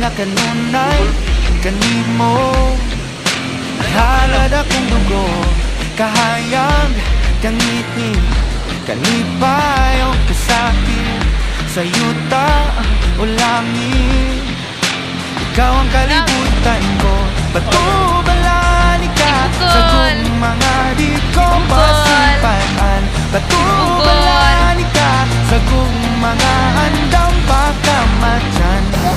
na kanunay kanimo. Halad akong dugo, kahayag, kangiti, kanipay o kasakit, sa yuta o langit. Ikaw ang kalibutan ko, bato balani ka sa kung mga di ko pasimpaan. Bato balani ka sa kung mga andang pagkamatyan ko.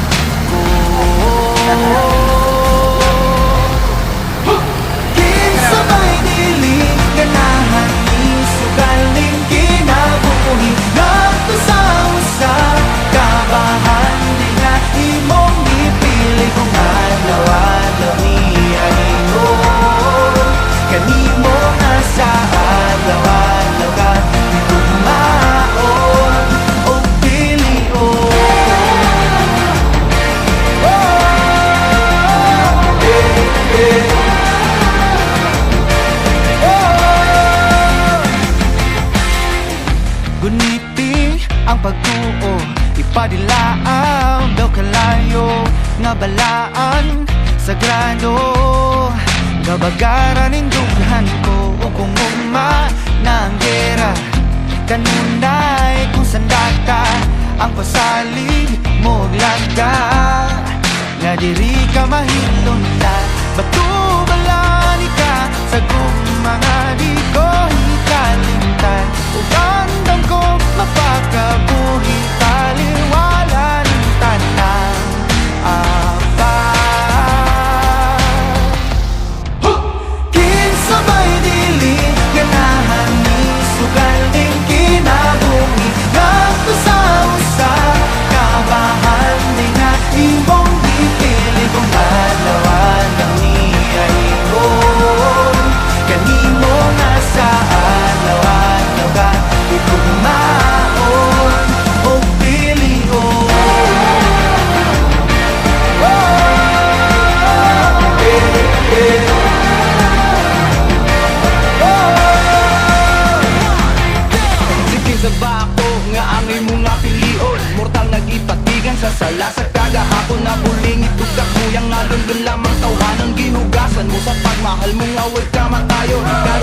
Kinsabay diling ganahan isugaling kinabuhi ngadto sa usa kabahan di nga imong gipili kung adlaw-adlaw niya ingon kanimo nga sa adlaw-adlaw ka di tumaon o pilion. Guniti ang pagtuo, ipadilaan daw kalayo nga balaan sagrado. Gabagaran ning dughan ko o kung ugma na ang gera kanunay kung sandata ang pasalig mo lagda nga diri ka mahilon na bato balani ka sa kung mga di ko hikalimtan o gandang ko mapakabuhi taliwala ng tanang apa. Kinsabay dili ganahan ni sugal din kinabuhi ngadto sa usa kabahan di nga imong gipili kung adlaw-adlaw niya ingon kanimo nga sa adlaw-adlaw ka itumaon o pilion. Sige sa bako nga angay mo nga pilion mortal nagipatigan sa sala sa kagahapon na buling itugak kuyang nalundon lamang tawhanan ginugasan mo sa pagmahal mo nga huwag kamatayon.